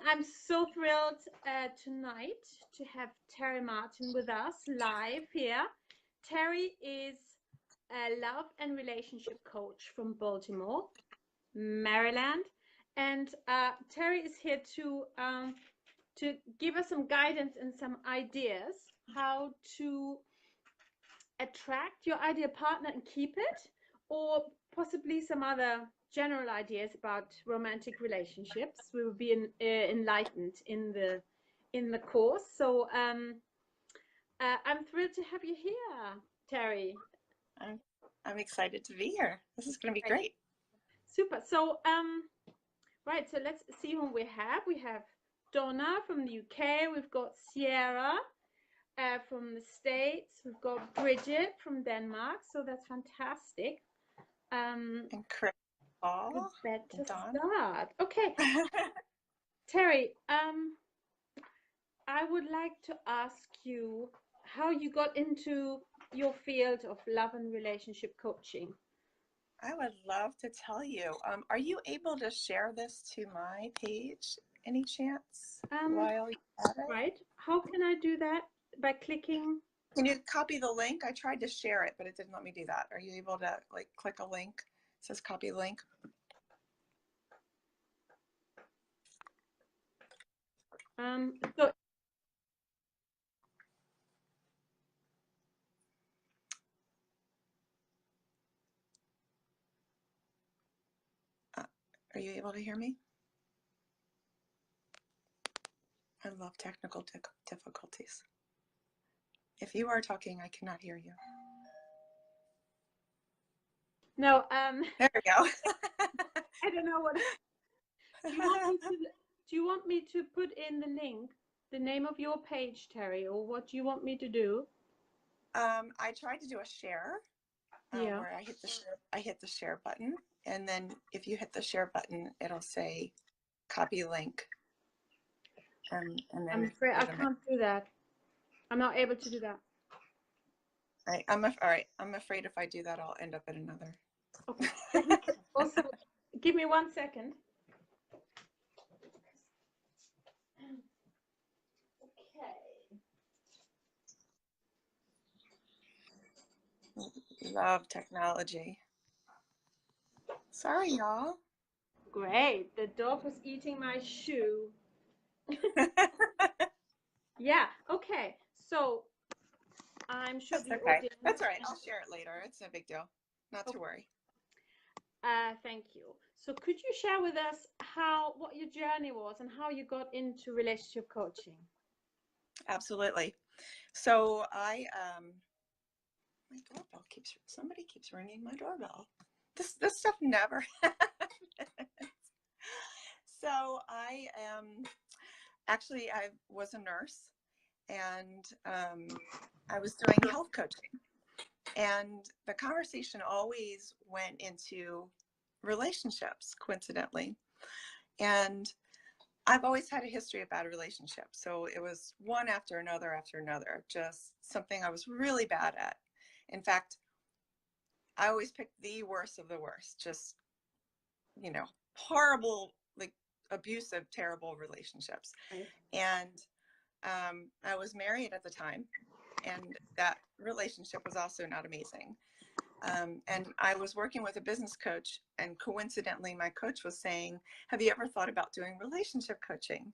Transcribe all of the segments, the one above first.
I'm so thrilled tonight to have Terry Martin with us live here. Terry is a love and relationship coach from Baltimore, Maryland, and Terry is here to give us some guidance and some ideas how to attract your ideal partner and keep it, or possibly some other general ideas about romantic relationships. We will be enlightened in the course. So I'm thrilled to have you here, Terry. I'm excited to be here. This is going to be great. Super. So right. So let's see who we have. We have Donna from the UK. We've got Sierra from the States. We've got Bridget from Denmark. So that's fantastic. Incredible. Better start. Okay. Terry, I would like to ask you how you got into your field of love and relationship coaching. I would love to tell you. Are you able to share this to my page any chance while you're at it? Right. How can I do that? By clicking? Can you copy the link? I tried to share it, but it didn't let me do that. Are you able to like click a link? It says copy link. So are you able to hear me? I love technical difficulties. If you are talking, I cannot hear you. No, there we go. I don't know what. Do you want me to put in the link, the name of your page, Terry, or what do you want me to do? I tried to do a share, where I hit the share button, and then if you hit the share button, it'll say copy link. And then I'm afraid I can't do that. I'm not able to do that. All right. I'm afraid if I do that, I'll end up at another. Okay. Also, give me 1 second. Okay. Love technology. Sorry, y'all. Great. The dog was eating my shoe. Yeah. Okay. So I'm sure That's okay. That's all right. I'll share it later. It's no big deal. Not to worry. Thank you. So could you share with us what your journey was and how you got into relationship coaching? Absolutely. So my doorbell somebody keeps ringing my doorbell. This stuff never happens. So I was a nurse, and I was doing health coaching, and the conversation always went into relationships, coincidentally. And I've always had a history of bad relationships. So it was one after another, just something I was really bad at. In fact, I always picked the worst of the worst, just, horrible, like abusive, terrible relationships. Right. And I was married at the time, and that relationship was also not amazing. And I was working with a business coach, and coincidentally, my coach was saying, have you ever thought about doing relationship coaching?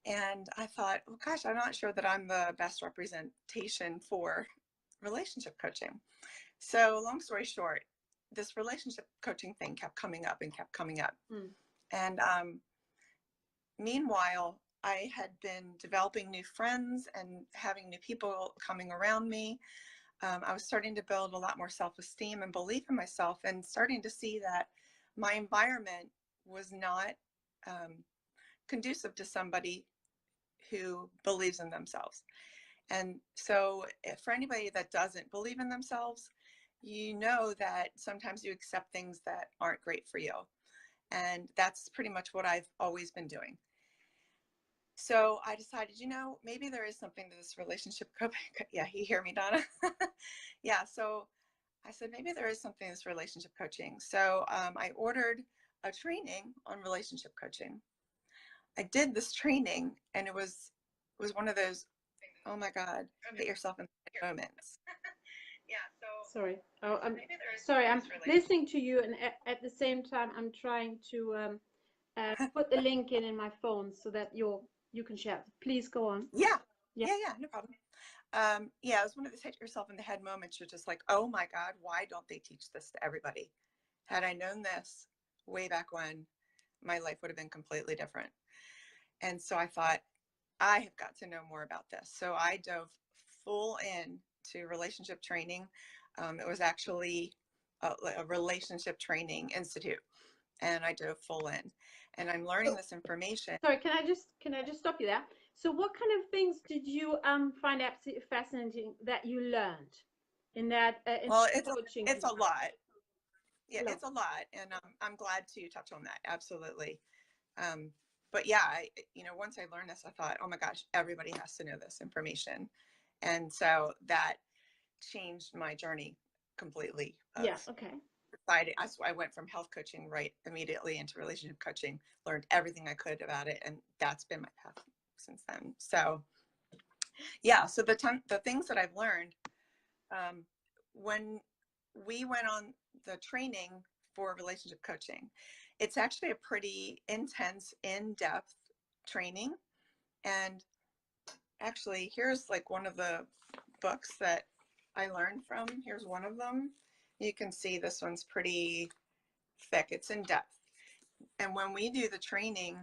And I thought, oh gosh, I'm not sure that I'm the best representation for relationship coaching. So long story short, this relationship coaching thing kept coming up and kept coming up. And meanwhile, I had been developing new friends and having new people coming around me. I was starting to build a lot more self-esteem and belief in myself, and starting to see that my environment was not conducive to somebody who believes in themselves. And so for anybody that doesn't believe in themselves, you know that sometimes you accept things that aren't great for you. And that's pretty much what I've always been doing. So I decided, maybe there is something to this relationship. Yeah, you hear me, Donna? Yeah, so I said, maybe there is something to this relationship coaching. So I ordered a training on relationship coaching. I did this training, and it was one of those, oh my God, put yourself in the moments. Yeah. So Sorry. Oh, sorry. I'm listening to you, and at the same time, I'm trying to put the link in my phone so that you can share. Please go on. Yeah. Yeah. Yeah. No problem. Yeah, it was one of those hit yourself in the head moments. You're just like, oh my God, why don't they teach this to everybody? Had I known this way back when, my life would have been completely different. And so I thought, I have got to know more about this. So I dove full in to relationship training. It was actually a relationship training institute, and I dove full in. And I'm learning this information. Sorry, can I just stop you there? So what kind of things did you find absolutely fascinating that you learned in that in Well, coaching? it's a lot. Yeah, A lot. it's a lot, and I'm glad to touch on that. Absolutely. But yeah, once I learned this, I thought, oh my gosh, everybody has to know this information. And so that changed my journey completely. Yeah. Okay. I went from health coaching right immediately into relationship coaching, learned everything I could about it. And that's been my path since then. So yeah, so the things that I've learned, when we went on the training for relationship coaching, it's actually a pretty intense, in-depth training. And actually, here's like one of the books that I learned from. Here's one of them. You can see this one's pretty thick. It's in depth. And when we do the training,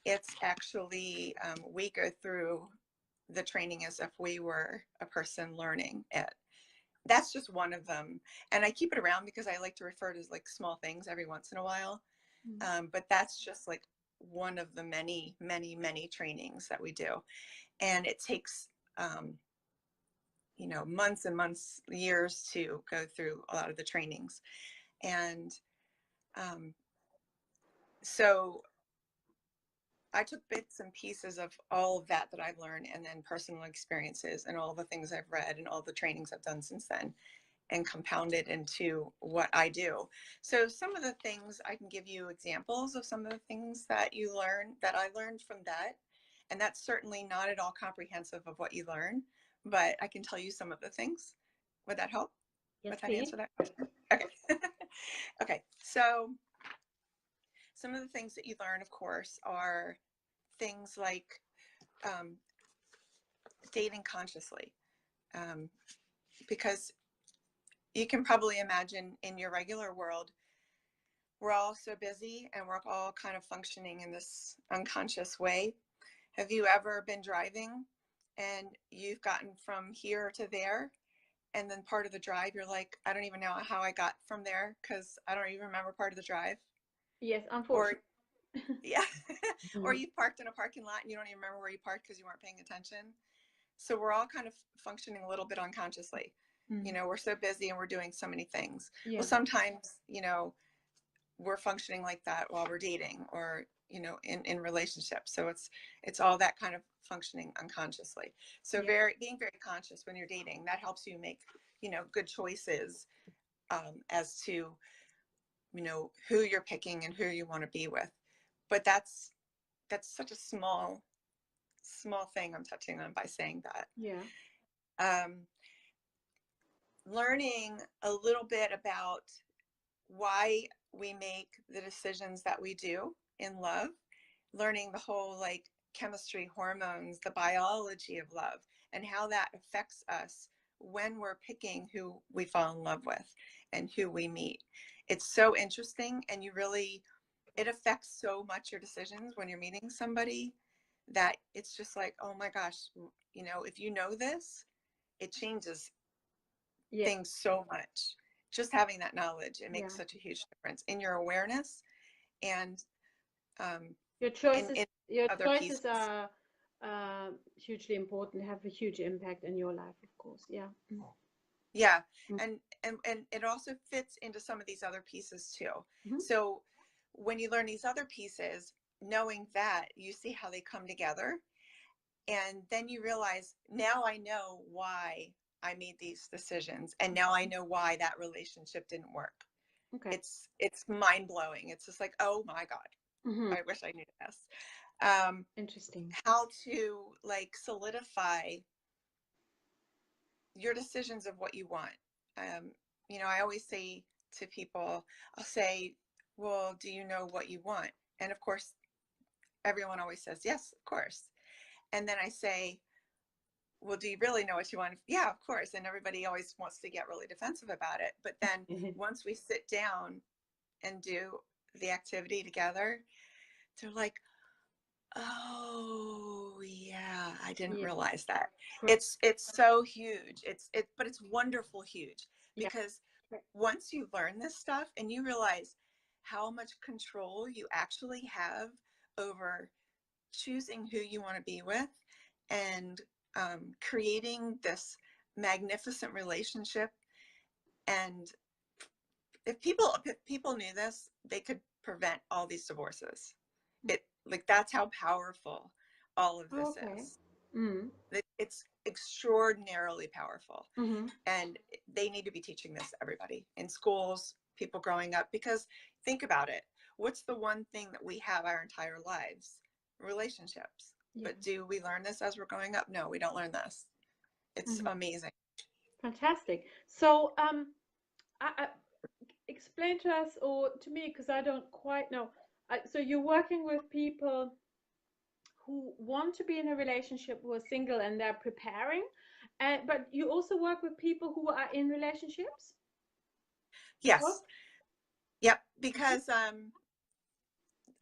it's actually, we go through the training as if we were a person learning it. That's just one of them. And I keep it around because I like to refer to as like small things every once in a while. But that's just like one of the many, many, many trainings that we do. And it takes, months and months, years to go through a lot of the trainings. And so I took bits and pieces of all of that I've learned, and then personal experiences and all the things I've read and all the trainings I've done since then, and compounded into what I do. So some of the things, I can give you examples of some of the things that I learned from that. And that's certainly not at all comprehensive of what you learn, but I can tell you some of the things. Would that help? Yes, Would that please. answer that question? Okay. Okay. So some of the things that you learn, of course, are things like dating consciously. Because you can probably imagine in your regular world, we're all so busy and we're all kind of functioning in this unconscious way. Have you ever been driving and you've gotten from here to there, and then part of the drive you're like, I don't even know how I got from there because I don't even remember part of the drive? Yes, unfortunately. Yeah. Or you parked in a parking lot and you don't even remember where you parked because you weren't paying attention. So we're all kind of functioning a little bit unconsciously. We're so busy and we're doing so many things. Yeah. Well, sometimes, we're functioning like that while we're dating or, in relationships. So it's all that kind of functioning unconsciously. So being very conscious when you're dating, that helps you make, good choices as to, who you're picking and who you want to be with. But that's such a small thing I'm touching on by saying that. Yeah. Learning a little bit about why we make the decisions that we do in love, learning the whole like chemistry, hormones, the biology of love, and how that affects us when we're picking who we fall in love with and who we meet. It's so interesting, and it affects so much your decisions when you're meeting somebody that it's just like, oh my gosh, if you know this, it changes things so much. Just having that knowledge, it makes such a huge difference in your awareness and your choices. in Your other choices pieces. are hugely important. Have a huge impact in your life, of course. Yeah. Yeah, and it also fits into some of these other pieces too. So when you learn these other pieces, knowing that, you see how they come together, and then you realize, now I know why I made these decisions, and now I know why that relationship didn't work. Okay. It's mind-blowing. It's just like, oh my God, I wish I knew this. Interesting. how to like solidify your decisions of what you want. You know, I always say to people, I'll say, well, do you know what you want? And of course, everyone always says, yes, of course. And then I say, well, do you really know what you want? Yeah, of course. And everybody always wants to get really defensive about it. But then once we sit down and do the activity together, they're like, oh yeah, I didn't realize that. It's so huge. But it's wonderful huge, because once you learn this stuff and you realize how much control you actually have over choosing who you want to be with, and creating this magnificent relationship. And if people knew this, they could prevent all these divorces. Like, that's how powerful all of this is. It's extraordinarily powerful. And they need to be teaching this to everybody in schools, people growing up, because think about it. What's the one thing that we have our entire lives? Relationships. But do we learn this as we're growing up? No, we don't learn this. It's amazing. Fantastic. So, explain to us, or to me, because I don't quite know. So you're working with people who want to be in a relationship, who are single and they're preparing, but you also work with people who are in relationships? Yes. Oh. Yep. Because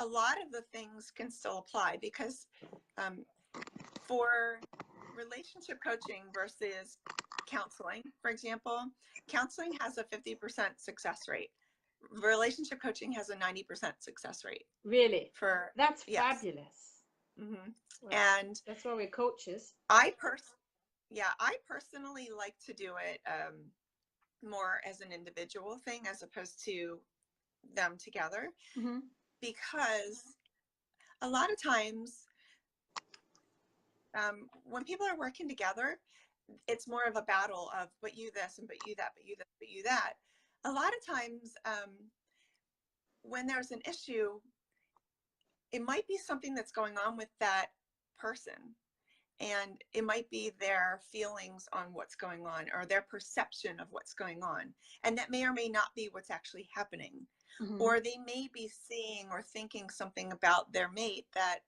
a lot of the things can still apply, because for relationship coaching versus counseling, for example, counseling has a 50% success rate. Relationship coaching has a 90% success rate. Really? That's fabulous. Well, and that's why we're coaches. I personally like to do it more as an individual thing as opposed to them together, because a lot of times when people are working together, it's more of a battle of, but you this, and but you that, but you this, but you that. A lot of times when there's an issue, it might be something that's going on with that person, and it might be their feelings on what's going on, or their perception of what's going on, and that may or may not be what's actually happening. Or they may be seeing or thinking something about their mate that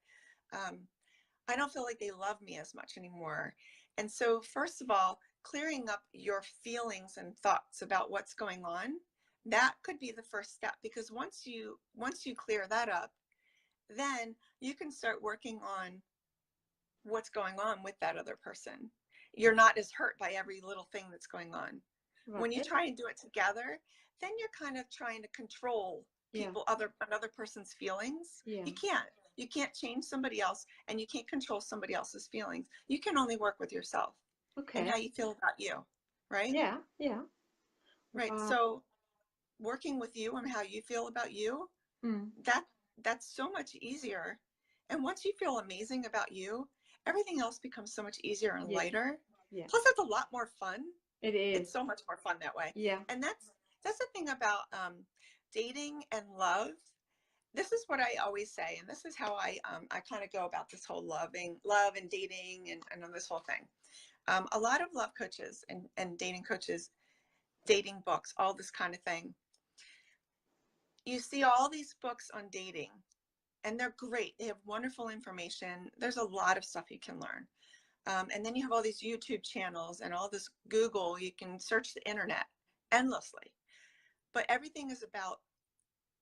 I don't feel like they love me as much anymore. And so, first of all, clearing up your feelings and thoughts about what's going on, that could be the first step, because once you clear that up, then you can start working on what's going on with that other person. You're not as hurt by every little thing that's going on. Right. When you try and do it together, then you're kind of trying to control another person's feelings. You can't change somebody else, and you can't control somebody else's feelings. You can only work with yourself and how you feel about you, right? Yeah. Right. So working with you and how you feel about you, that's so much easier. And once you feel amazing about you, everything else becomes so much easier and lighter. Plus, it's a lot more fun. It is. It's so much more fun that way. And that's the thing about dating and love. This is what I always say, and this is how I kind of go about this whole love and dating and this whole thing. A lot of love coaches and dating coaches, dating books, all this kind of thing. You see all these books on dating, and they're great. They have wonderful information. There's a lot of stuff you can learn. And then you have all these YouTube channels and all this Google. You can search the internet endlessly. But everything is about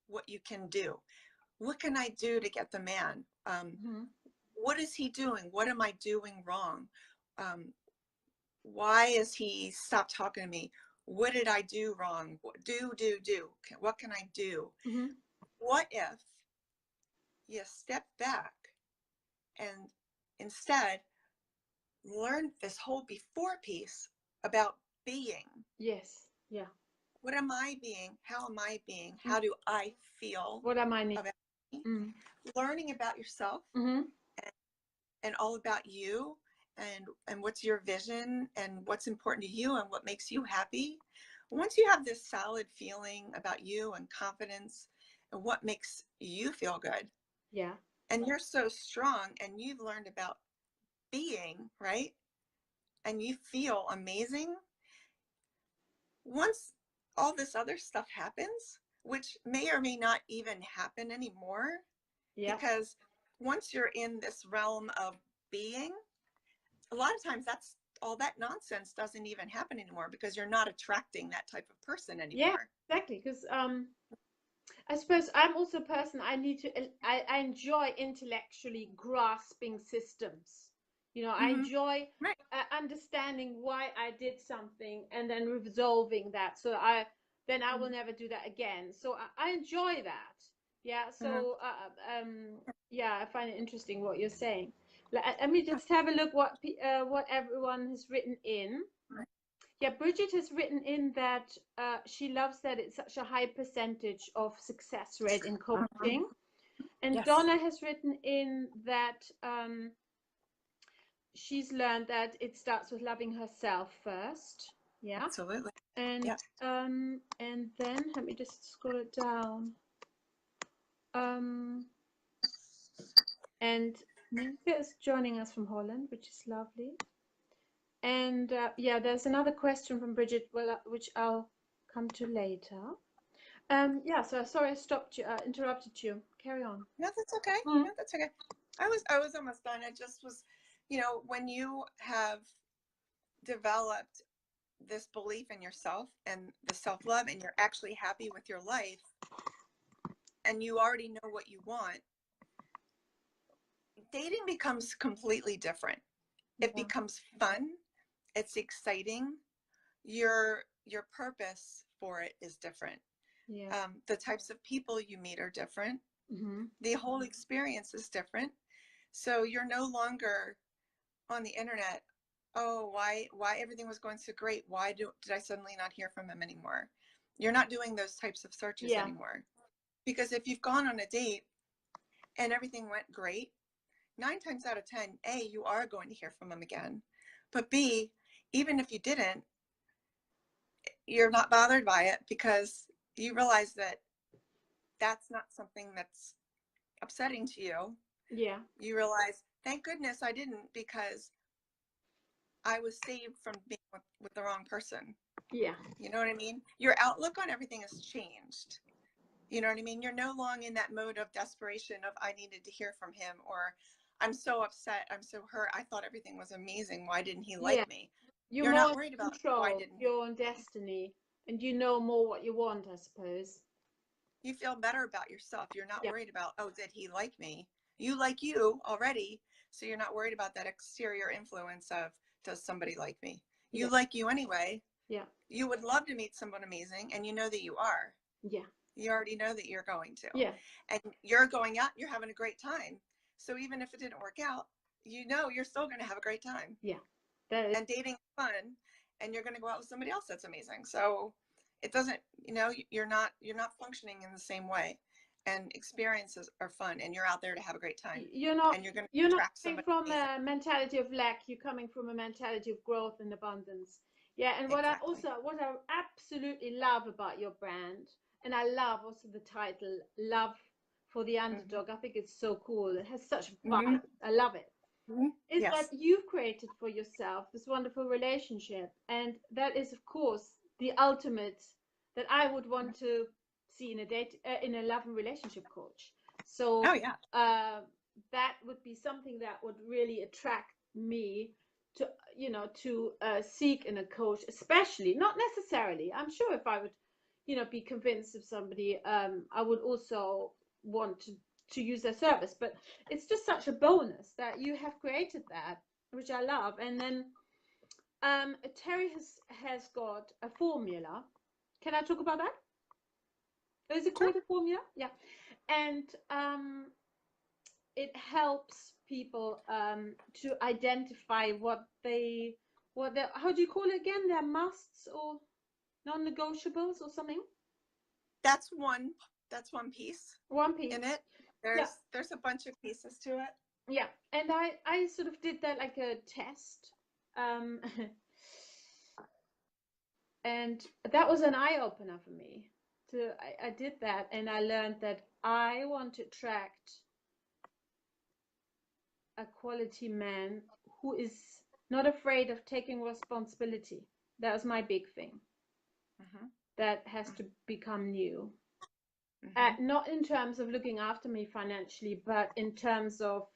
what you can do. What can I do to get the man? What is he doing? What am I doing wrong? Why is he stopped talking to me? What did I do wrong? Do. What can I do? What if you step back and instead learn this whole before piece about being? Yes. Yeah. What am I being? How am I being? How do I feel? What am I need? About me? Learning about yourself and all about you, and what's your vision and what's important to you and what makes you happy. Once you have this solid feeling about you and confidence and what makes you feel good, and you're so strong and you've learned about being, right? And you feel amazing. Once all this other stuff happens, which may or may not even happen anymore, Yeah. because once you're in this realm of being, a lot of times that's all that nonsense doesn't even happen anymore because you're not attracting that type of person anymore. Yeah, exactly. Because I suppose I'm also a person, I enjoy intellectually grasping systems. You know, I enjoy Right. understanding why I did something and then resolving that. So then I will never do that again. So I enjoy that. Yeah. So yeah, I find it interesting what you're saying. Let me just have a look what everyone has written in. Yeah, Bridget has written in that she loves that it's such a high percentage of success rate in coaching. And Yes. Donna has written in that she's learned that it starts with loving herself first. Yeah. Absolutely. And Yeah. and then let me just scroll it down. And Ninka is joining us from Holland, which is lovely. And yeah, there's another question from Bridget, which I'll come to later. Yeah, so sorry I stopped you, interrupted you. Carry on. No, that's okay. Mm-hmm. No, that's okay. I was almost done. I just was, when you have developed this belief in yourself and the self-love and you're actually happy with your life and you already know what you want, dating becomes completely different. It becomes fun. It's exciting. Your purpose for it is different. Yeah. The types of people you meet are different. Mm-hmm. The whole experience is different. So you're no longer on the internet, oh, why everything was going so great, why did I suddenly not hear from him anymore? You're not doing those types of searches anymore. Because if you've gone on a date and everything went great, 9 times out of 10, A, you are going to hear from him again. But B, even if you didn't, you're not bothered by it because you realize that that's not something that's upsetting to you. Yeah. You realize, thank goodness I didn't, because I was saved from being with the wrong person. Yeah. You know what I mean? Your outlook on everything has changed. You know what I mean? You're no longer in that mode of desperation of I needed to hear from him, or I'm so upset, I'm so hurt, I thought everything was amazing, why didn't he like me? You're not more worried in about control why didn't your own destiny, and you know more what you want, I suppose. you feel better about yourself. You're not Yeah. worried about, oh, did he like me? You like you already, so you're not worried about that exterior influence of, does somebody like me? You like you anyway. Yeah. You would love to meet someone amazing, and you know that you are. Yeah. You already know that you're going to. Yeah. And you're going out, you're having a great time. So even if it didn't work out, you know you're still going to have a great time. Yeah. That is. And dating is fun, and you're going to go out with somebody else that's amazing. So it doesn't, you're not functioning in the same way. And experiences are fun, and you're out there to have a great time. You're not somebody from amazing. a mentality of lack. You're coming from a mentality of growth and abundance. Yeah, and what Exactly. what I absolutely love about your brand, and I love also the title, Love for the Underdog. I think it's so cool. It has such vibe. I love it. Is Yes. that you've created for yourself this wonderful relationship, and that is of course the ultimate that I would want to see in a love and relationship coach. So Oh yeah. that would be something that would really attract me to seek in a coach, especially not necessarily. I'm sure if I would be convinced of somebody, I would also want to use their service, but it's just such a bonus that you have created that, which I love. And then Terry has got a formula. Can I talk about that? Is it called a formula? Yeah. And it helps people to identify what how do you call it again, their musts or non-negotiables or something. That's one piece. One piece in it. There's a bunch of pieces to it. Yeah, and I sort of did that like a test, and that was an eye-opener for me. I did that, and I learned that I want to attract a quality man who is not afraid of taking responsibility. That was my big thing. That has to become new. Not in terms of looking after me financially, but in terms of,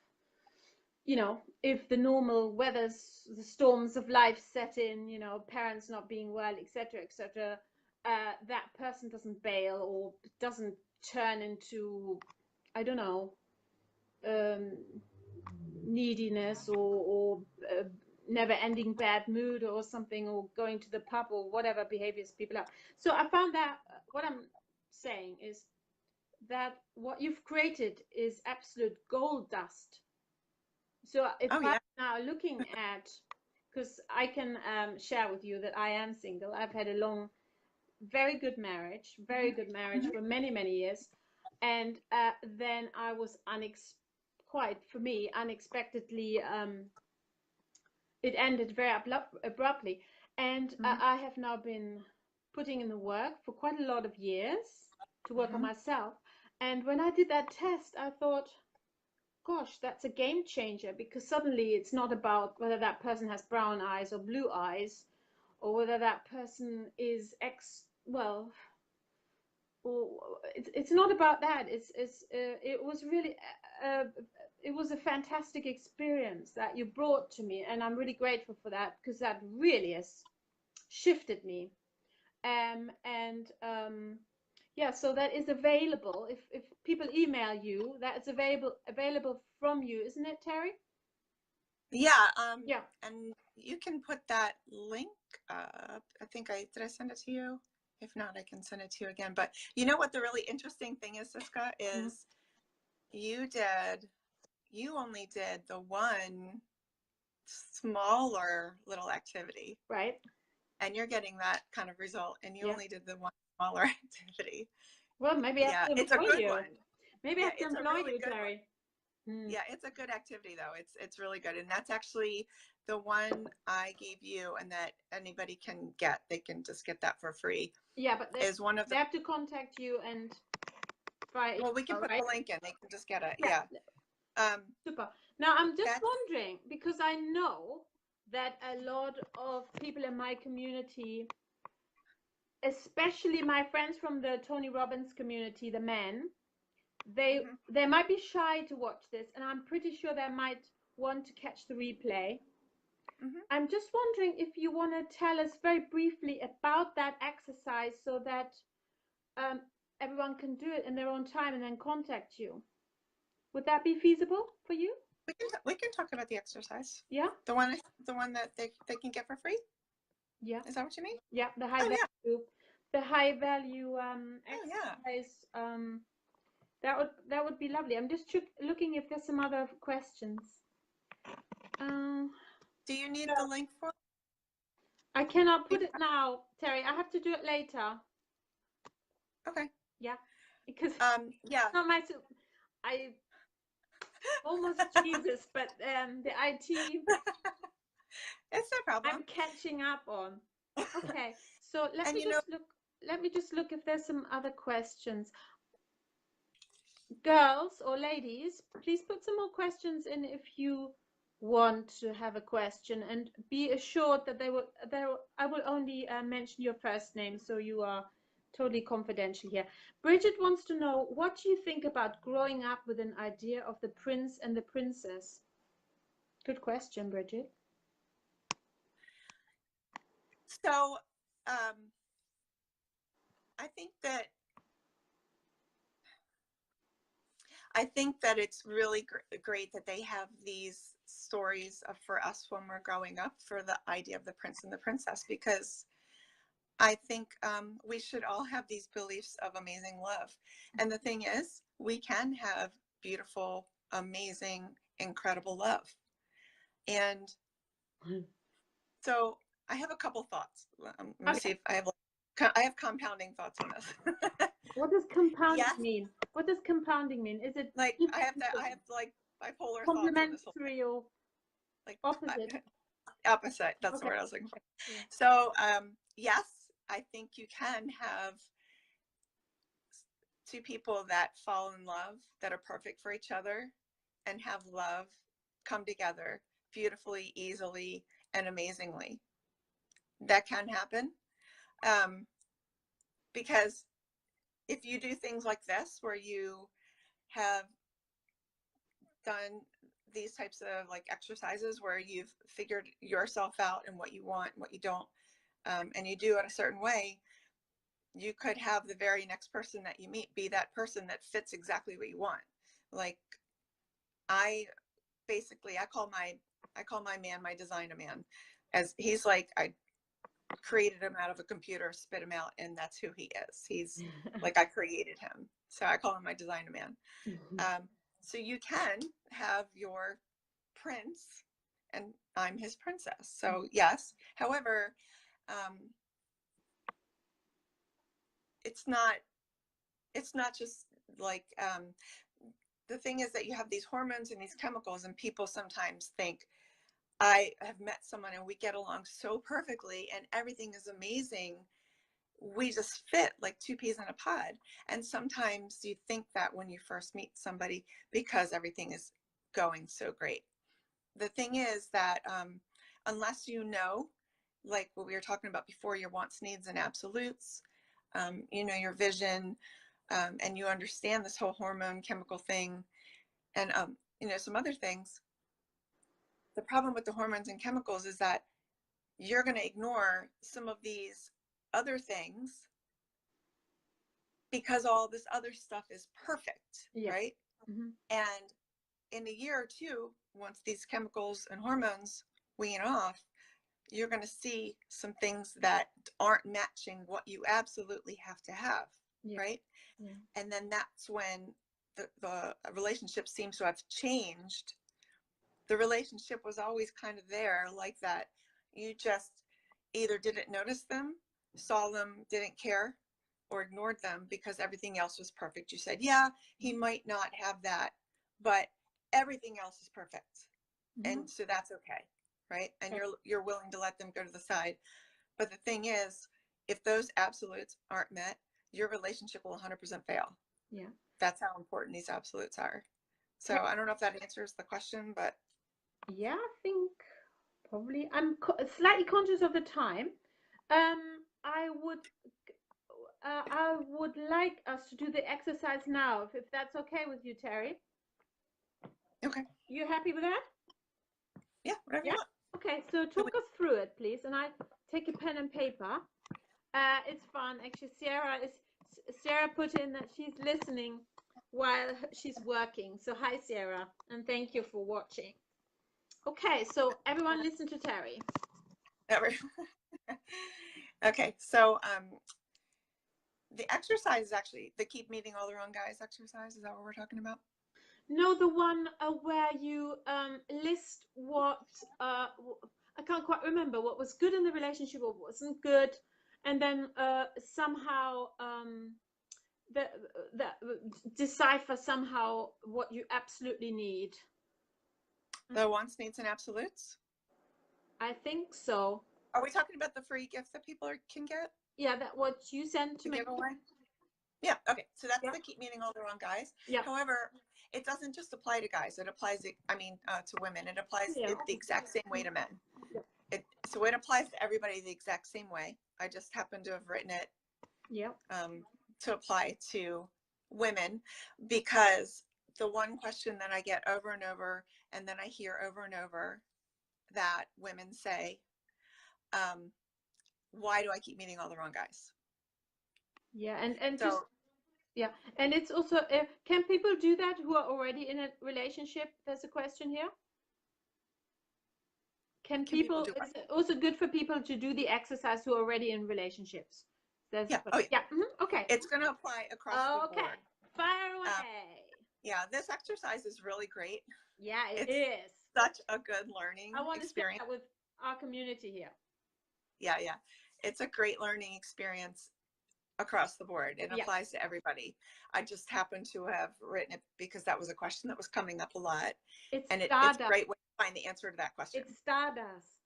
you know, if the normal weathers, the storms of life set in, you know, parents not being well, etc., etc., that person doesn't bail or doesn't turn into, I don't know, neediness or never-ending bad mood or something, or going to the pub or whatever behaviors people have. So I found that what I'm saying is that what you've created is absolute gold dust. So if I'm now looking at, because I can share with you that I am single. I've had a long, very good marriage for many, many years. And then I was quite, for me, unexpectedly, it ended very abruptly. And I have now been putting in the work for quite a lot of years to work on myself. And when I did that test, I thought, gosh, that's a game changer, because suddenly it's not about whether that person has brown eyes or blue eyes, or whether that person is it's not about that. It was really it was a fantastic experience that you brought to me, and I'm really grateful for that, because that really has shifted me. Yeah, so that is available. If people email you, that is available from you, isn't it, Terry? Yeah. And you can put that link up. I think did I send it to you? If not, I can send it to you again. But you know what the really interesting thing is, Siska, is you only did the one smaller little activity. Right. And you're getting that kind of result, and you only did the one smaller activity. Well, maybe I have to employ you. One. Maybe I have to employ you, Terry. Yeah, it's a good activity, though. It's really good. And that's actually the one I gave you, and that anybody can get. They can just get that for free. Yeah, but they have to contact you and well, we can put the link in. They can just get it. Yeah. Super. Now, I'm just wondering, because I know that a lot of people in my community, especially my friends from the Tony Robbins community, the men, they might be shy to watch this, and I'm pretty sure they might want to catch the replay. I'm just wondering if you want to tell us very briefly about that exercise, so that everyone can do it in their own time and then contact you. Would that be feasible for you? We can talk about the exercise. Yeah. The one that they can get for free. Yeah. Is that what you mean? Yeah. The high value. The high value exercise. That would be lovely. I'm just looking if there's some other questions. Do you need the link for it? I cannot put it now, Terry. I have to do it later. Okay. Yeah. Because it's not my. I almost Jesus, but the IT. It's no problem. I'm catching up on. Okay, so let me just look if there's some other questions. Girls or ladies, please put some more questions in if you want to have a question, and be assured that I will only mention your first name, so you are totally confidential here. Bridget wants to know, what do you think about growing up with an idea of the prince and the princess? Good question, Bridget. So, I think that it's really great that they have these stories for us when we're growing up, for the idea of the prince and the princess, because I think we should all have these beliefs of amazing love. And the thing is, we can have beautiful, amazing, incredible love. And so I have a couple thoughts. Let me see if I have compounding thoughts on this. What does compounding mean? What does compounding mean? Is it like I have like bipolar thoughts on this whole thing. Or like opposite? Opposite. That's the word I was looking for. Yeah. So yes, I think you can have two people that fall in love, that are perfect for each other, and have love come together beautifully, easily, and amazingly. That can happen. Because if you do things like this, where you have done these types of like exercises where you've figured yourself out and what you want, and what you don't, and you do it a certain way, you could have the very next person that you meet be that person that fits exactly what you want. Like I call my man my designer man, as he's like, I created him out of a computer, spit him out, and that's who he is. He's like, I created him. So I call him my designer man. So you can have your prince and I'm his princess. So yes, however, it's not just like, the thing is that you have these hormones and these chemicals, and people sometimes think, I have met someone and we get along so perfectly and everything is amazing. We just fit like two peas in a pod. And sometimes you think that when you first meet somebody because everything is going so great. The thing is that unless you know, like what we were talking about before, your wants, needs, and absolutes, you know, your vision, and you understand this whole hormone chemical thing, and you know, some other things. The problem with the hormones and chemicals is that you're going to ignore some of these other things because all this other stuff is perfect, right? And in a year or two, once these chemicals and hormones wean off, you're going to see some things that aren't matching what you absolutely have to have, right? And then that's when the relationship seems to have changed. The relationship was always kind of there like that. You just either didn't notice them, saw them, didn't care, or ignored them because everything else was perfect. You said, yeah, he might not have that, but everything else is perfect. And so that's okay, right? And you're willing to let them go to the side. But the thing is, if those absolutes aren't met, your relationship will 100% fail. Yeah. That's how important these absolutes are. So I don't know if that answers the question, but yeah, I think probably. I'm slightly conscious of the time. I would like us to do the exercise now, if that's okay with you, Terry. okay. You happy with that? Yeah, whatever you want. Okay, so talk us through it, please. And I take a pen and paper. It's fun. Actually, Sarah put in that she's listening while she's working. So hi, Sarah, and thank you for watching. Okay, so everyone listen to Terry. Okay, so the exercise is actually the keep meeting all the wrong guys exercise. Is that what we're talking about? No, the one where you list what I can't quite remember what was good in the relationship, what wasn't good, and then somehow decipher somehow what you absolutely need. The wants, needs, and absolutes? I think so. Are we talking about the free gift that people can get? Yeah, that what you sent to me. Giveaway? Yeah, okay. So that's the keep meeting all the wrong guys. Yeah. However, it doesn't just apply to guys. It applies, to women. It applies the exact same way to men. So it applies to everybody the exact same way. I just happen to have written it to apply to women, because the one question that I get over and over, and then I hear over and over that women say, why do I keep meeting all the wrong guys? Yeah, and so, just and it's also can people do that who are already in a relationship? There's a question here. Can people do it's also good for people to do the exercise who are already in relationships? There's okay. It's going to apply across the board. Fire away. Yeah, this exercise is really great. Yeah, it is such a good learning experience. I want to share that with our community here. Yeah, it's a great learning experience across the board. It applies to everybody. I just happened to have written it because that was a question that was coming up a lot. It's a great way to find the answer to that question. It's stardust.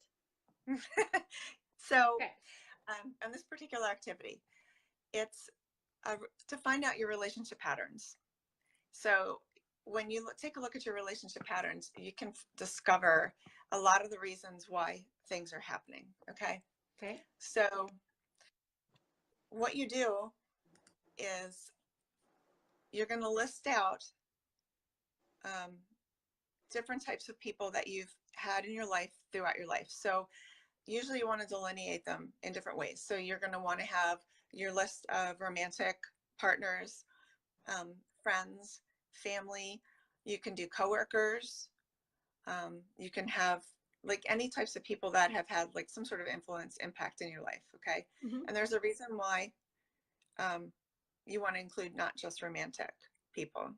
So, on this particular activity, it's to find out your relationship patterns. So when you take a look at your relationship patterns, you can discover a lot of the reasons why things are happening. Okay. Okay. So what you do is you're going to list out different types of people that you've had in your life throughout your life. So usually you want to delineate them in different ways. So you're going to want to have your list of romantic partners, friends, family. You can do coworkers. You can have like any types of people that have had like some sort of influence, impact in your life. Okay. Mm-hmm. And there's a reason why you want to include not just romantic people,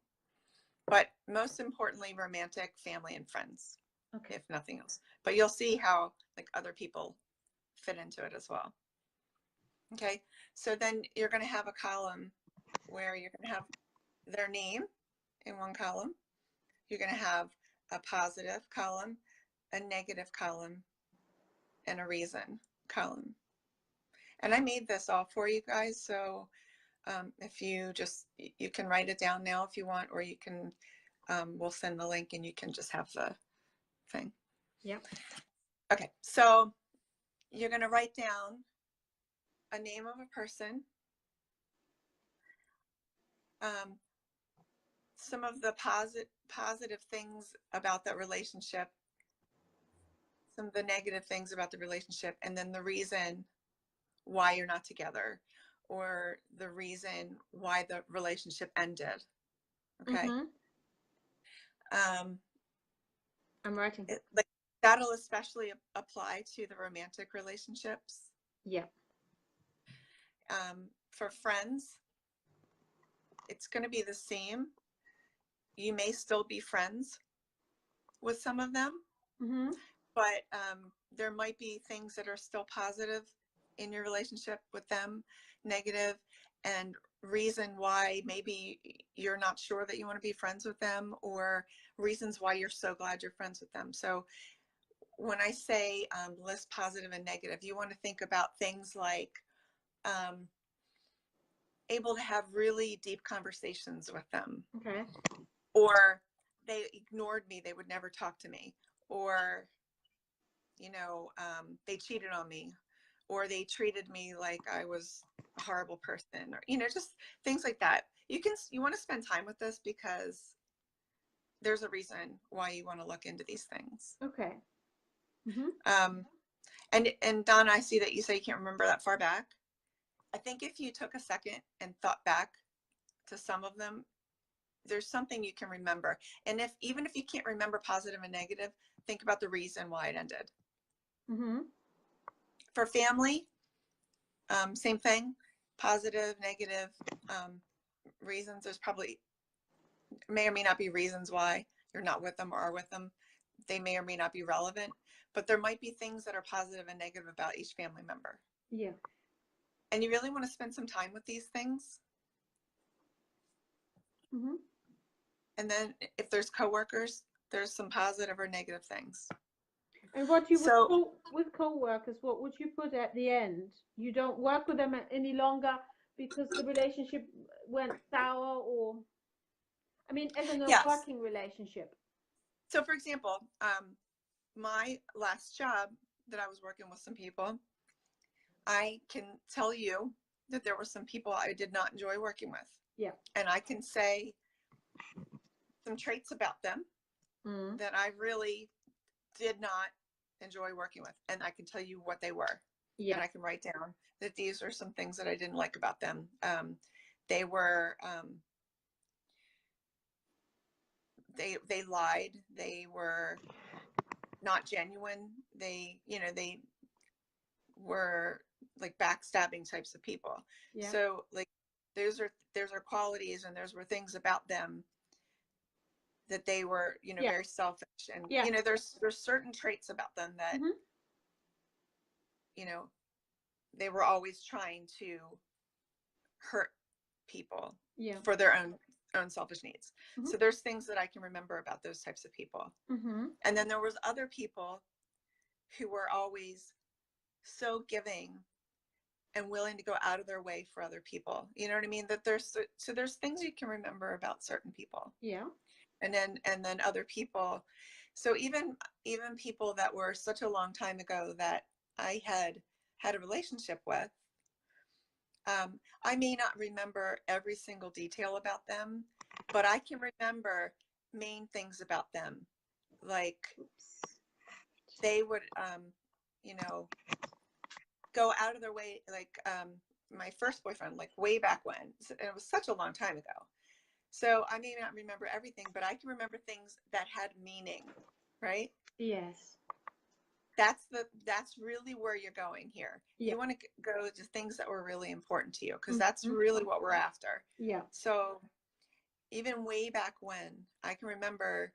but most importantly, romantic, family, and friends, Okay. if nothing else. But you'll see how like other people fit into it as well. Okay. So then you're going to have a column where you're going to have their name in one column. You're going to have a positive column, a negative column, and a reason column. And I made this all for you guys. So if you can write it down now if you want, or you can, we'll send the link and you can just have the thing. Yep. Okay. So you're going to write down a name of a person, some of the positive things about that relationship, some of the negative things about the relationship, and then the reason why you're not together, or the reason why the relationship ended. Okay. Mm-hmm. I'm writing. Like that'll especially apply to the romantic relationships. Yeah. For friends, it's going to be the same. You may still be friends with some of them, Mm-hmm. but there might be things that are still positive in your relationship with them, negative, and reason why maybe you're not sure that you want to be friends with them, or reasons why you're so glad you're friends with them. So when I say list positive and negative, you want to think about things like able to have really deep conversations with them. Okay. Or they ignored me, they would never talk to me. Or, they cheated on me, or they treated me like I was a horrible person, or, just things like that. You want to spend time with this because there's a reason why you want to look into these things. Okay. Mm-hmm. And Donna, I see that you say you can't remember that far back. I think if you took a second and thought back to some of them, there's something you can remember. And even if you can't remember positive and negative, think about the reason why it ended. Mm-hmm. For family, same thing, positive, negative reasons. There's probably may or may not be reasons why you're not with them or are with them. They may or may not be relevant, but there might be things that are positive and negative about each family member. Yeah. And you really want to spend some time with these things. Mm-hmm. And then if there's coworkers, there's some positive or negative things. And what you would with co-workers, what would you put at the end? You don't work with them any longer because the relationship went sour, or I mean, as in a working relationship. So for example, my last job that I was working with some people, I can tell you that there were some people I did not enjoy working with. Yeah. And I can say some traits about them that I really did not enjoy working with. And I can tell you what they were. Yeah. And I can write down that these are some things that I didn't like about them. They were, they lied. They were not genuine. They were like backstabbing types of people. Yeah. So like those are qualities, and those were things about them that they were, very selfish, and there's certain traits about them that they were always trying to hurt people for their own selfish needs. So there's things that I can remember about those types of people. And then there was other people who were always so giving and willing to go out of their way for other people. You know what I mean? That there's things you can remember about certain people. Yeah. and then other people. So even people that were such a long time ago that I had a relationship with, I may not remember every single detail about them, but I can remember main things about them. Like they would, you know, go out of their way, like my first boyfriend, like way back when. It was such a long time ago. So I may not remember everything, but I can remember things that had meaning, right? Yes. That's really where you're going here. Yeah. You want to go to things that were really important to you, because that's really what we're after. Yeah. So even way back when, I can remember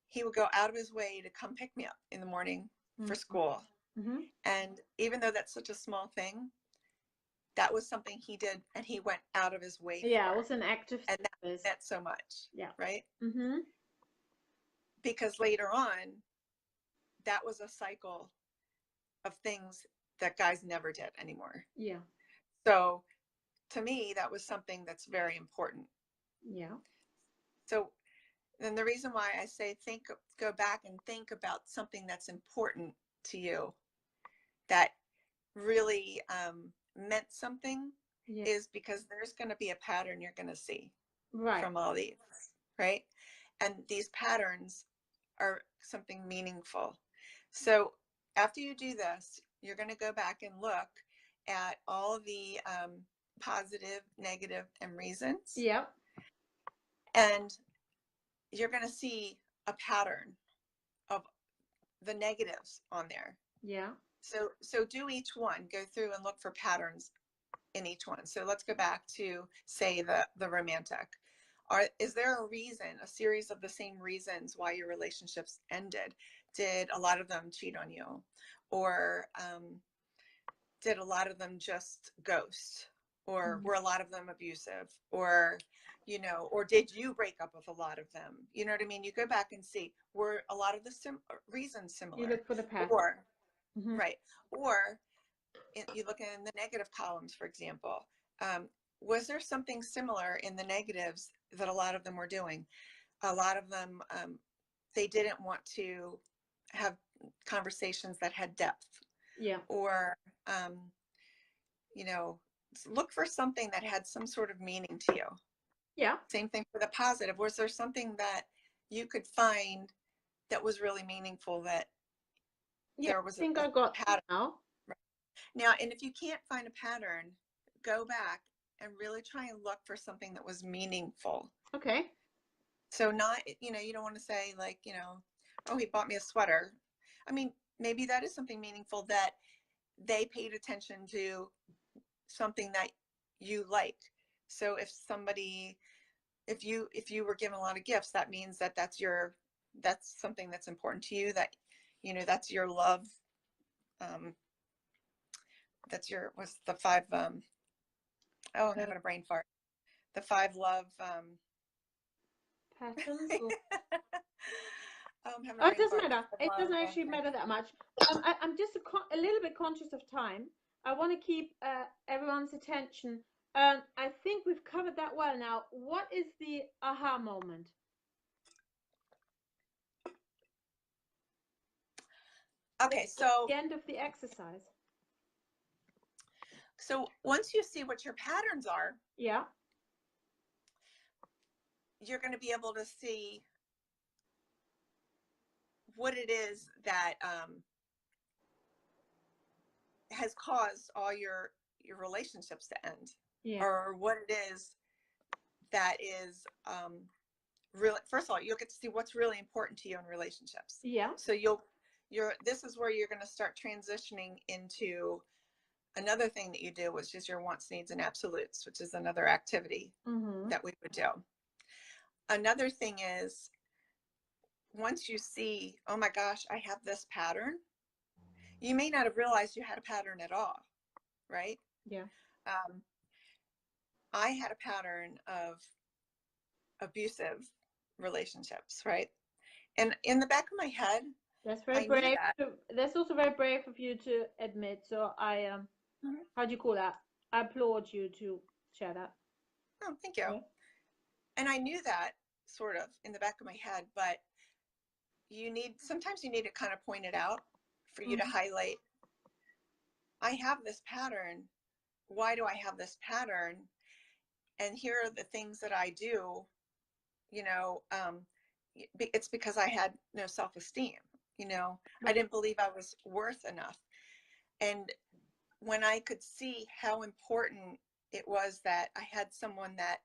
he would go out of his way to come pick me up in the morning for school. And even though that's such a small thing, that was something he did, and he went out of his way for. Yeah, it was an active and that service. meant so much. Yeah. Right? Because later on, that was a cycle of things that guys never did anymore. Yeah. So to me, that was something that's very important. Yeah. So then the reason why I say go back and think about something that's important to you, that really meant something, is because there's going to be a pattern you're going to see from all these, right? And these patterns are something meaningful. So after you do this, you're going to go back and look at all the positive, negative, and reasons. Yeah. And you're going to see a pattern of the negatives on there. Yeah. So do each one, go through and look for patterns in each one. So let's go back to, say, the romantic. Is there a reason, a series of the same reasons why your relationships ended? Did a lot of them cheat on you? Or did a lot of them just ghost? Or were a lot of them abusive? Or, you know, or did you break up with a lot of them? You know what I mean? You go back and see, were a lot of the reasons similar? You look for the pattern. Or, right. Or you look in the negative columns, for example. Was there something similar in the negatives that a lot of them were doing? A lot of them, they didn't want to have conversations that had depth. Yeah. Or, you know, look for something that had some sort of meaning to you. Yeah. Same thing for the positive. Was there something that you could find that was really meaningful, that there was I got pattern? now. Now, and if you can't find a pattern, go back and really try and look for something that was meaningful. Okay. So not, you know, you don't want to say, like, you know, oh, he bought me a sweater. I mean, maybe that is something meaningful, that they paid attention to something that you like. So if you were given a lot of gifts, that means that that's something that's important to you, that, you know, that's your love. What's the 5, I'm having a brain fart. The 5 love patterns. it doesn't matter. It doesn't actually matter that much. I'm just a little bit conscious of time. I want to keep everyone's attention. I think we've covered that well now. What is the aha moment? Okay, so the end of the exercise. So once you see what your patterns are, yeah, you're going to be able to see what it is that has caused all your relationships to end. Yeah. Or what it is that is really, first of all, you'll get to see what's really important to you in relationships. Yeah. So this is where you're going to start transitioning into another thing that you do, which is your wants, needs, and absolutes, which is another activity that we would do. Another thing is, once you see, oh my gosh, I have this pattern, you may not have realized you had a pattern at all, right? Yeah. I had a pattern of abusive relationships, right? And in the back of my head, that's very brave. That's also very brave of you to admit. So I how do you call that? I applaud you to share that. Oh, thank you. Yeah. And I knew that sort of in the back of my head, but sometimes you need to kind of point it out for you to highlight, I have this pattern. Why do I have this pattern? And here are the things that I do, it's because I had no self-esteem, I didn't believe I was worth enough. And when I could see how important it was that I had someone that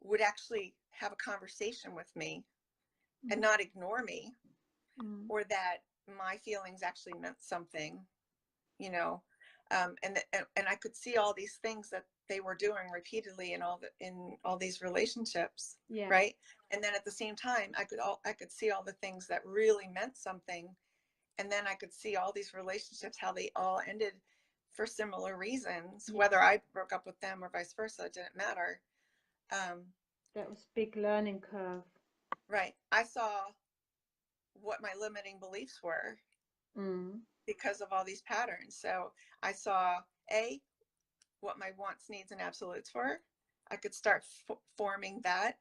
would actually have a conversation with me and not ignore me, or that my feelings actually meant something, and I could see all these things that they were doing repeatedly in all these relationships, right? And then at the same time, I could see all the things that really meant something, and then I could see all these relationships, how they all ended for similar reasons, whether I broke up with them or vice versa, it didn't matter. That was big learning curve. Right. I saw what my limiting beliefs were because of all these patterns. So I saw what my wants, needs, and absolutes were. I could start forming that.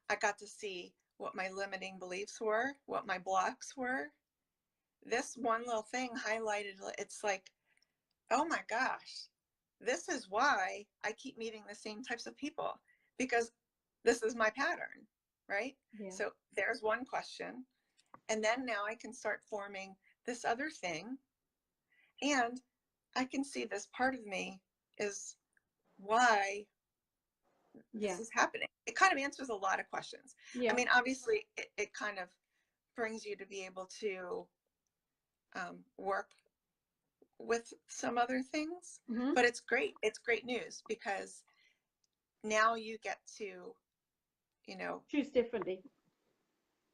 I got to see what my limiting beliefs were, what my blocks were. This one little thing highlighted, it's like, oh my gosh, this is why I keep meeting the same types of people, because this is my pattern, right? So there's one question. And then now I can start forming this other thing. And I can see this part of me is why this is happening. It kind of answers a lot of questions. I mean, obviously, it kind of brings you to be able to work with some other things, but it's great. It's great news, because now you get to, choose differently.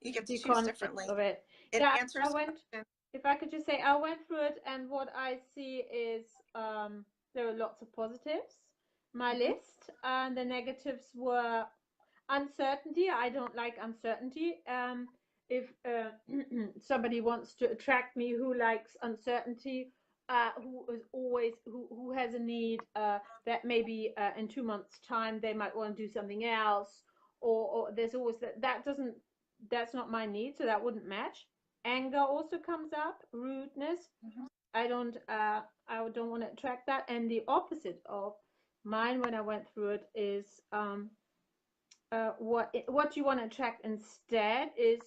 You get to choose differently. Of it. It answers questions. If I could just say, I went through it, and what I see is there are lots of positives. My list, and the negatives were uncertainty. I don't like uncertainty. If somebody wants to attract me who likes uncertainty, who has a need that maybe in 2 months' time they might want to do something else, or there's always that's not my need, so that wouldn't match. Anger also comes up, rudeness. I don't want to attract that. And the opposite of mine, when I went through it, is what you want to attract instead is,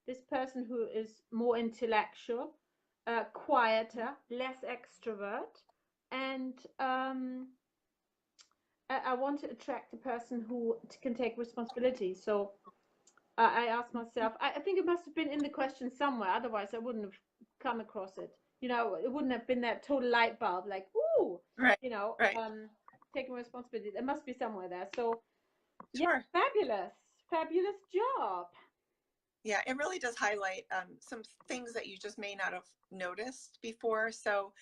this person who is more intellectual, quieter, less extrovert, and I want to attract a person who can take responsibility. So I asked myself, I think it must have been in the question somewhere, otherwise I wouldn't have come across it. It wouldn't have been that total light bulb, like, ooh, right. Taking responsibility. There must be somewhere there. So, sure. Fabulous job. Yeah, it really does highlight some things that you just may not have noticed before. So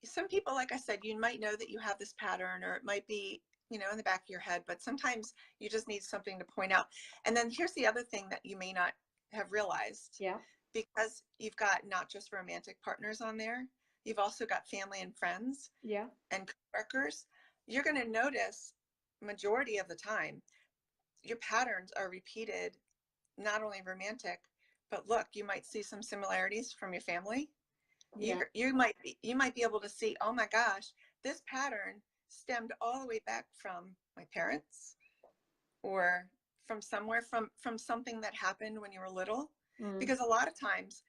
some people, like I said, you might know that you have this pattern, or it might be, in the back of your head, but sometimes you just need something to point out. And then here's the other thing that you may not have realized. Yeah. Because you've got not just romantic partners on there, you've also got family and friends. Yeah. And coworkers. You're going to notice majority of the time your patterns are repeated, not only romantic, but look, you might see some similarities from your family. Yeah. You might be able to see, oh my gosh, this pattern stemmed all the way back from my parents, or from somewhere, from something that happened when you were little. Because a lot of times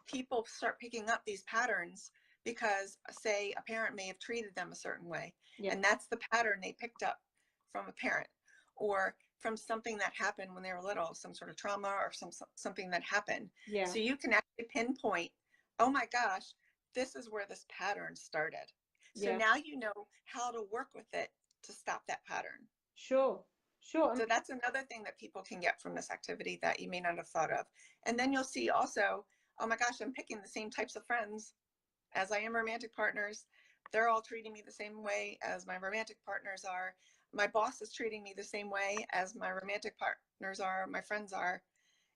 people start picking up these patterns because, say, a parent may have treated them a certain way, and that's the pattern they picked up from a parent, or from something that happened when they were little, some sort of trauma, or something that happened. So you can actually pinpoint, oh my gosh, this is where this pattern started. So now you know how to work with it to stop that pattern. Sure. So that's another thing that people can get from this activity that you may not have thought of. And then you'll see also, oh my gosh, I'm picking the same types of friends as I am romantic partners. They're all treating me the same way as my romantic partners are. My boss is treating me the same way as my romantic partners are, my friends are.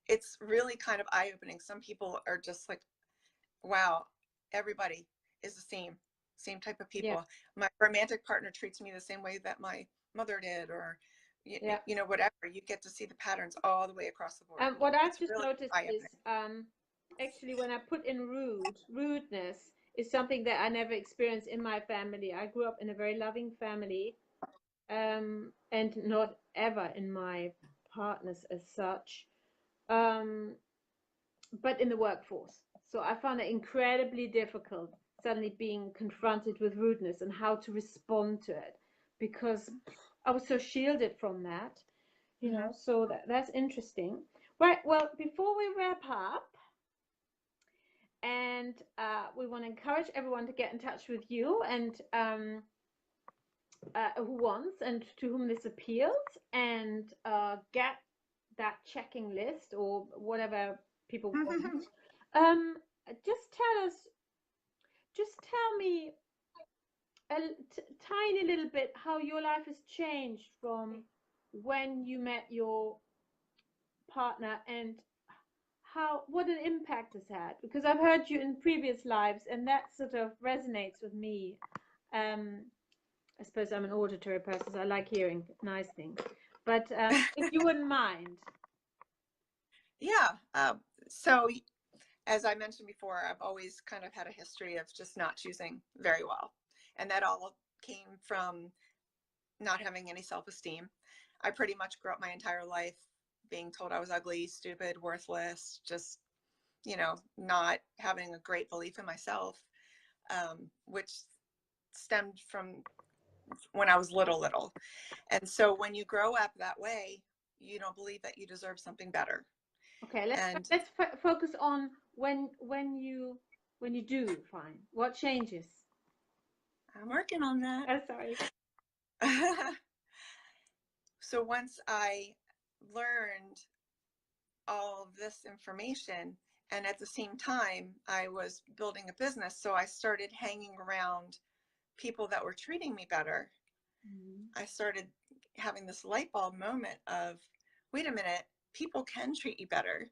It's really kind of eye-opening. Some people are just like, wow, everybody is the same type of people. My romantic partner treats me the same way that my mother did, or Yeah. you know, whatever, you get to see the patterns all the way across the board. What I've It's just really noticed is eye-opening. actually when I put in rudeness is something that I never experienced in my family. I grew up in a very loving family, and not ever in my partners as such, but in the workforce. So I found it incredibly difficult suddenly being confronted with rudeness and how to respond to it, because I was so shielded from that, Mm-hmm. so that's interesting. Right. Well, before we wrap up, and we want to encourage everyone to get in touch with you and who wants and to whom this appeals, and get that checking list or whatever people want. Um, just tell me a tiny little bit how your life has changed from when you met your partner, and what an impact has had, because I've heard you in previous lives and that sort of resonates with me. I suppose I'm an auditory person, so I like hearing nice things, but if you wouldn't mind. Yeah. So as I mentioned before, I've always kind of had a history of just not choosing very well. And that all came from not having any self-esteem. I pretty much grew up my entire life being told I was ugly, stupid, worthless, just, not having a great belief in myself, which stemmed from when I was little. And so when you grow up that way, you don't believe that you deserve something better. Okay, And let's focus on when you do fine. What changes? I'm working on that. Oh, sorry. So once I learned all of this information, and at the same time, I was building a business, so I started hanging around people that were treating me better. I started having this light bulb moment of, wait a minute, people can treat you better.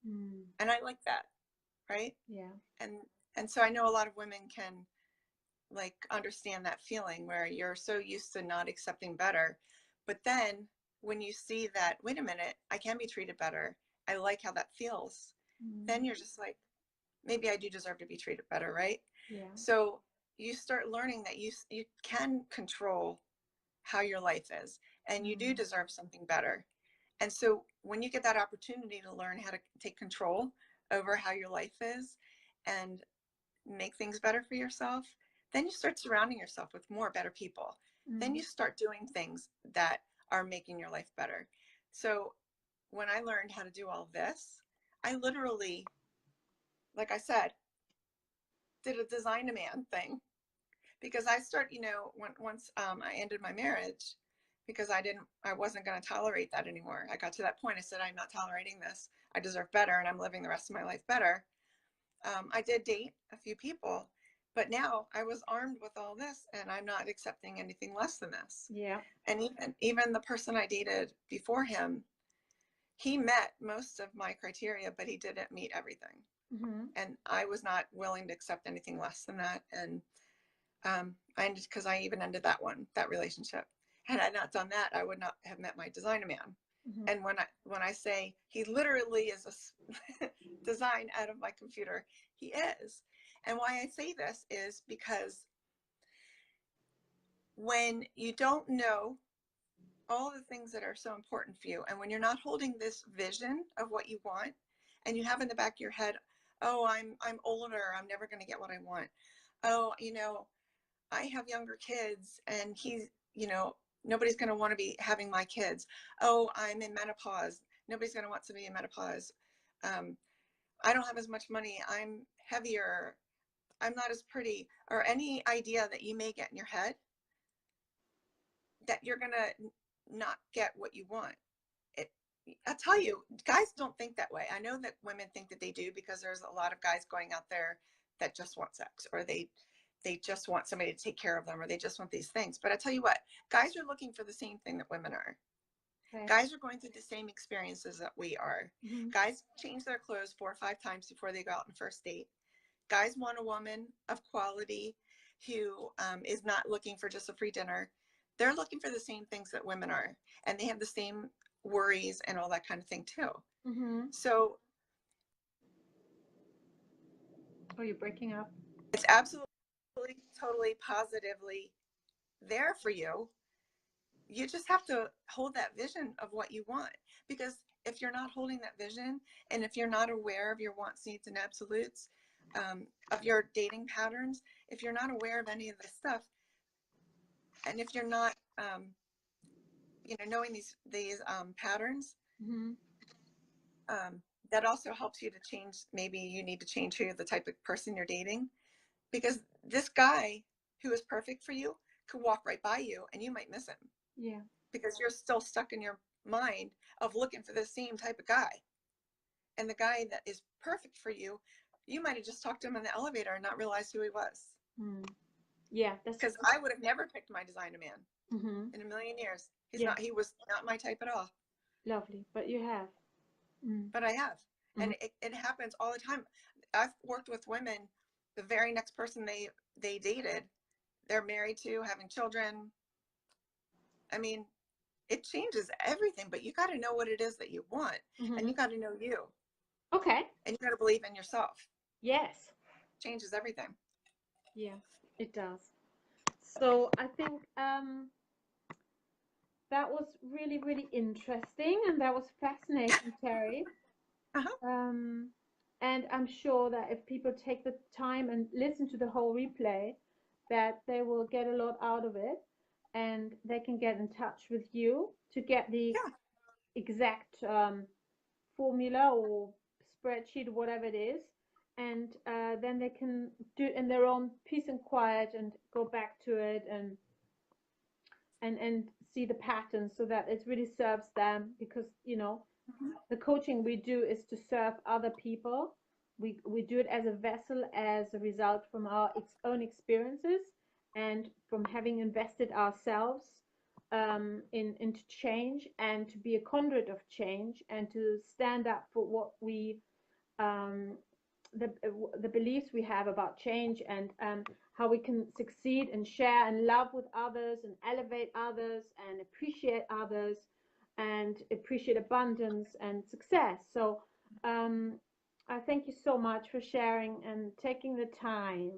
And I like that, right? Yeah. And so I know a lot of women can like understand that feeling where you're so used to not accepting better. But then when you see that, wait a minute, I can be treated better, I like how that feels, then you're just like, maybe I do deserve to be treated better, right? Yeah. So you start learning that you can control how your life is, and you do deserve something better. And so when you get that opportunity to learn how to take control over how your life is and make things better for yourself, then you start surrounding yourself with more better people. Then you start doing things that are making your life better. So when I learned how to do all this, I literally, like I said, did a design a man thing, because I once I ended my marriage, because I wasn't going to tolerate that anymore. I got to that point. I said, I'm not tolerating this. I deserve better, and I'm living the rest of my life better. I did date a few people, but now I was armed with all this, and I'm not accepting anything less than this. Yeah. And even the person I dated before him, he met most of my criteria, but he didn't meet everything. And I was not willing to accept anything less than that. And I ended, because I even ended that relationship. Had I not done that, I would not have met my designer man. And when I say he literally is a design out of my computer, he is. And why I say this is because when you don't know all the things that are so important for you, and when you're not holding this vision of what you want, and you have in the back of your head, oh, I'm older, I'm never going to get what I want. Oh, I have younger kids, and nobody's going to want to be having my kids. Oh, I'm in menopause. Nobody's going to want to be in menopause. I don't have as much money. I'm heavier. I'm not as pretty, or any idea that you may get in your head that you're going to not get what you want. I'll tell you, guys don't think that way. I know that women think that they do, because there's a lot of guys going out there that just want sex, or they just want somebody to take care of them, or they just want these things. But I tell you what, guys are looking for the same thing that women are. Okay. Guys are going through the same experiences that we are. Guys change their clothes 4 or 5 times before they go out on first date. Guys want a woman of quality who is not looking for just a free dinner. they're looking for the same things that women are, and they have the same worries and all that kind of thing too. So oh, you're breaking up. it's absolutely, totally, positively there for you. You just have to hold that vision of what you want, because if you're not holding that vision, and if you're not aware of your wants, needs, and absolutes, of your dating patterns, if you're not aware of any of this stuff, and if you're not, knowing these patterns, that also helps you to change. Maybe you need to change the type of person you're dating, because this guy who is perfect for you could walk right by you and you might miss him. Yeah. Because you're still stuck in your mind of looking for the same type of guy. And the guy that is perfect for you, you might have just talked to him in the elevator and not realized who he was. Yeah, because I would have never picked my designer man in a million years. He was not my type at all. Lovely, but you have. But I have. And it happens all the time. I've worked with women, the very next person they dated, they're married to, having children. I mean, it changes everything, but you got to know what it is that you want, and you got to know you. Okay. And you got to believe in yourself. Yes. Changes everything. Yeah, it does. So I think that was really, really interesting, and that was fascinating, Terry. And I'm sure that if people take the time and listen to the whole replay, that they will get a lot out of it, and they can get in touch with you to get the exact formula or spreadsheet or whatever it is, and then they can do it in their own peace and quiet and go back to it and see the patterns, so that it really serves them, because the coaching we do is to serve other people. We do it as a vessel, as a result from our own experiences and from having invested ourselves into change, and to be a conduit of change, and to stand up for what we the beliefs we have about change, and how we can succeed and share and love with others and elevate others and appreciate others and appreciate abundance and success. So I thank you so much for sharing and taking the time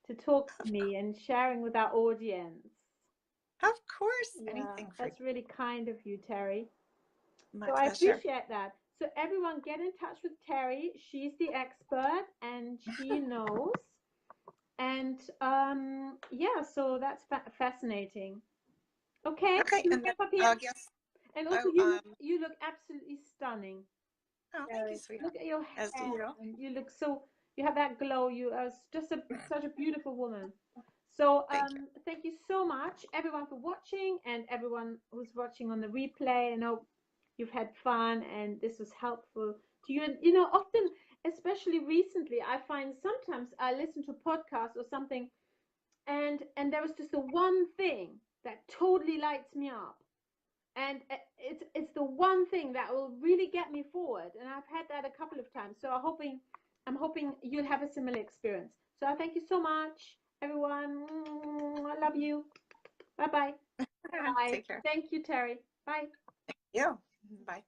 to talk to me and sharing with our audience. Of course, anything for that's really kind of you, Terry. My so pleasure. I appreciate that. So everyone, get in touch with Terry. She's the expert and she knows. And yeah, so that's fascinating. Okay. And then, yes. And also, you look absolutely stunning. Oh, thank you, sweetheart. Look at your hair. As do you. And you look you have that glow. You are just such a beautiful woman. So thank you so much, everyone, for watching, and everyone who's watching on the replay. I know you've had fun and this was helpful to you. And often, especially recently, I find sometimes I listen to podcasts or something, and there was just the one thing that totally lights me up, and it's the one thing that will really get me forward. And I've had that a couple of times. So I'm hoping you'll have a similar experience. So I thank you so much, everyone. I love you. Bye-bye. Bye. Take care. Thank you, Terry. Bye. Thank you. Bye.